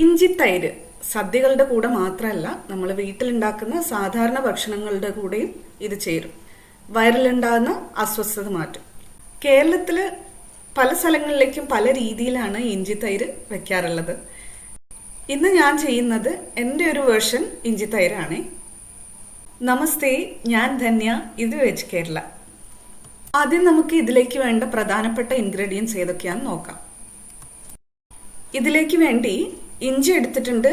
ഇഞ്ചി തൈര് സദ്യകളുടെ കൂടെ മാത്രമല്ല നമ്മൾ വീട്ടിലുണ്ടാക്കുന്ന സാധാരണ ഭക്ഷണങ്ങളുടെ കൂടെയും ഇത് ചേരും. വയറിലുണ്ടാകുന്ന അസ്വസ്ഥത മാറ്റും. കേരളത്തിൽ പല സ്ഥലങ്ങളിലേക്കും പല രീതിയിലാണ് ഇഞ്ചി തൈര് വെക്കാറുള്ളത്. ഇന്ന് ഞാൻ ചെയ്യുന്നത് എൻ്റെ ഒരു വേർഷൻ ഇഞ്ചി തൈരാണ്. നമസ്തേ, ഞാൻ ധന്യ, ഇത് വെജ് കേരള. ആദ്യം നമുക്ക് ഇതിലേക്ക് വേണ്ട പ്രധാനപ്പെട്ട ഇൻഗ്രീഡിയൻസ് ഏതൊക്കെയാണെന്ന് നോക്കാം. ഇതിലേക്ക് വേണ്ടി ഇഞ്ചി എടുത്തിട്ടുണ്ട്.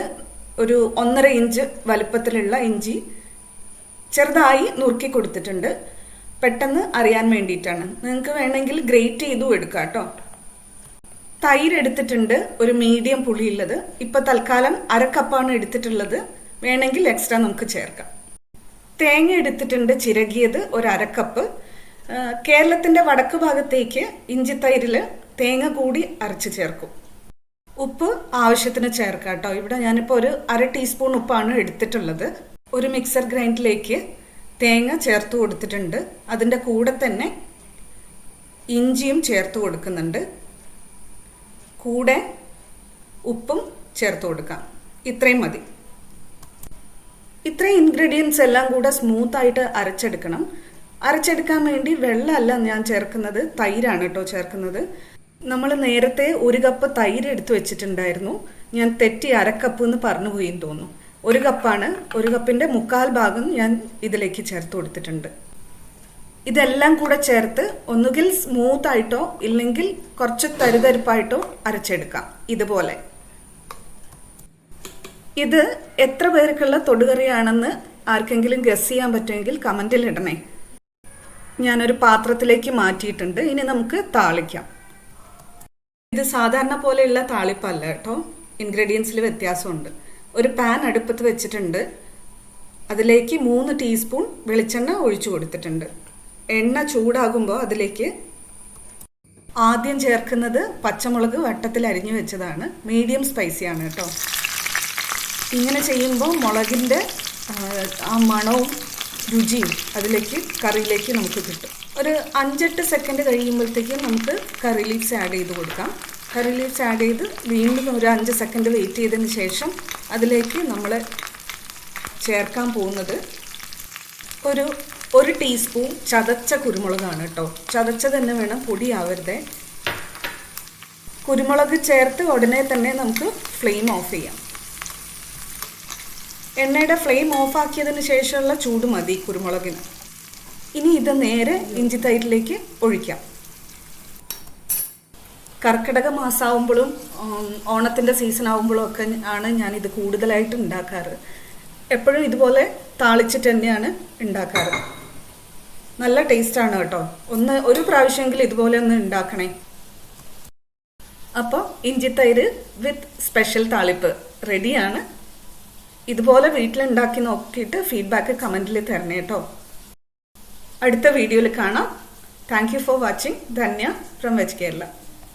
ഒരു 1.5 ഇഞ്ച് വലുപ്പത്തിലുള്ള ഇഞ്ചി ചെറുതായി നുറുക്കി കൊടുത്തിട്ടുണ്ട്. പെട്ടെന്ന് അറിയാൻ വേണ്ടിയിട്ടാണ്. നിങ്ങൾക്ക് വേണമെങ്കിൽ ഗ്രേറ്റ് ചെയ്തും എടുക്കാം കേട്ടോ. തൈര് എടുത്തിട്ടുണ്ട്, ഒരു മീഡിയം പുളിയുള്ളത്. ഇപ്പൊ തൽക്കാലം 1/2 കപ്പാണ് എടുത്തിട്ടുള്ളത്. വേണമെങ്കിൽ എക്സ്ട്രാ നമുക്ക് ചേർക്കാം. തേങ്ങ എടുത്തിട്ടുണ്ട്, ചിരകിയത്, ഒരു 1/2 കപ്പ്. കേരളത്തിന്റെ വടക്ക് ഭാഗത്തേക്ക് ഇഞ്ചി തൈരില് തേങ്ങ കൂടി അരച്ച് ചേർക്കും. ഉപ്പ് ആവശ്യത്തിന് ചേർക്കാം കേട്ടോ. ഇവിടെ ഞാനിപ്പോൾ ഒരു 1/2 ടീസ്പൂൺ ഉപ്പാണ് എടുത്തിട്ടുള്ളത്. ഒരു മിക്സർ ഗ്രൈൻഡിലേക്ക് തേങ്ങ ചേർത്ത് കൊടുത്തിട്ടുണ്ട്. അതിൻ്റെ കൂടെ തന്നെ ഇഞ്ചിയും ചേർത്ത് കൊടുക്കുന്നുണ്ട്. കൂടെ ഉപ്പും ചേർത്ത് കൊടുക്കാം. ഇത്രയും മതി. ഇത്രയും ഇൻഗ്രീഡിയൻസ് എല്ലാം കൂടെ സ്മൂത്തായിട്ട് അരച്ചെടുക്കണം. അരച്ചെടുക്കാൻ വേണ്ടി വെള്ളമല്ല ഞാൻ ചേർക്കുന്നത്, തൈരാണ് കേട്ടോ ചേർക്കുന്നത്. നമ്മൾ നേരത്തെ 1 കപ്പ് തൈര് എടുത്തു വെച്ചിട്ടുണ്ടായിരുന്നു. ഞാൻ തെറ്റി 1/2 കപ്പ് എന്ന് പറഞ്ഞു പോയിന്ന് തോന്നുന്നു. 1 കപ്പാണ്. 1 കപ്പിന്റെ 1/4 ഭാഗം ഞാൻ ഇതിലേക്ക് ചേർത്ത് കൊടുത്തിട്ടുണ്ട്. ഇതെല്ലാം കൂടെ ചേർത്ത് ഒന്നുകിൽ സ്മൂത്ത് ആയിട്ടോ ഇല്ലെങ്കിൽ കുറച്ച് തരിതരിപ്പായിട്ടോ അരച്ചെടുക്കാം. ഇതുപോലെ. ഇത് എത്ര പേർക്കുള്ള തൊടുകറിയാണെന്ന് ആർക്കെങ്കിലും ഗസ് ചെയ്യാൻ പറ്റുമെങ്കിൽ കമന്റിൽ ഇടണേ. ഞാനൊരു പാത്രത്തിലേക്ക് മാറ്റിയിട്ടുണ്ട്. ഇനി നമുക്ക് താളിക്കാം. ഇത് സാധാരണ പോലെയുള്ള താളിപ്പല്ല കേട്ടോ. ഇൻഗ്രീഡിയൻസിൽ വ്യത്യാസമുണ്ട്. ഒരു പാൻ അടുപ്പത്ത് വെച്ചിട്ടുണ്ട്. അതിലേക്ക് 3 ടീസ്പൂൺ വെളിച്ചെണ്ണ ഒഴിച്ചു കൊടുത്തിട്ടുണ്ട്. എണ്ണ ചൂടാകുമ്പോൾ അതിലേക്ക് ആദ്യം ചേർക്കുന്നത് പച്ചമുളക് വട്ടത്തിൽ അരിഞ്ഞു വെച്ചതാണ്. മീഡിയം സ്പൈസിയാണ് കേട്ടോ. ഇങ്ങനെ ചെയ്യുമ്പോൾ മുളകിൻ്റെ ആ മണവും രുചിയും അതിലേക്ക് കറിയിലേക്ക് നമുക്ക് കിട്ടും. ഒരു 5-8 സെക്കൻഡ് കഴിയുമ്പോഴത്തേക്കും നമുക്ക് കറി ലീവ്സ് ആഡ് ചെയ്ത് കൊടുക്കാം. കറി ലീവ്സ് ആഡ് ചെയ്ത് വീണ്ടും ഒരു 5 സെക്കൻഡ് വെയിറ്റ് ചെയ്തതിന് ശേഷം അതിലേക്ക് നമ്മൾ ചേർക്കാൻ പോകുന്നത് ഒരു ടീസ്പൂൺ ചതച്ച കുരുമുളകാണ് കേട്ടോ. ചതച്ച തന്നെ വേണം, പൊടിയാവരുതേ. കുരുമുളക് ചേർത്ത് ഉടനെ തന്നെ നമുക്ക് ഫ്ലെയിം ഓഫ് ചെയ്യാം. എണ്ണയുടെ ഫ്ലെയിം ഓഫാക്കിയതിന് ശേഷമുള്ള ചൂട് മതി കുരുമുളകിന്. ഇനി ഇത് നേരെ ഇഞ്ചി തൈരിലേക്ക് ഒഴിക്കാം. കർക്കിടക മാസമാകുമ്പോഴും ഓണത്തിൻ്റെ സീസൺ ആകുമ്പോഴും ഒക്കെ ആണ് ഞാനിത് കൂടുതലായിട്ട് ഉണ്ടാക്കാറ്. എപ്പോഴും ഇതുപോലെ താളിച്ചിട്ട് തന്നെയാണ് ഉണ്ടാക്കാറ്. നല്ല ടേസ്റ്റാണ് കേട്ടോ. ഒരു പ്രാവശ്യമെങ്കിലും ഇതുപോലെ ഒന്ന് ഉണ്ടാക്കണേ. അപ്പോൾ ഇഞ്ചി തൈര് വിത്ത് സ്പെഷ്യൽ താളിപ്പ് റെഡിയാണ്. ഇതുപോലെ വീട്ടിലുണ്ടാക്കി നോക്കിയിട്ട് ഫീഡ്ബാക്ക് കമൻറ്റിൽ തരണേ കേട്ടോ. അടുത്ത വീഡിയോയിൽ കാണാം. Thank you for watching. Dhanya from veg Kerala.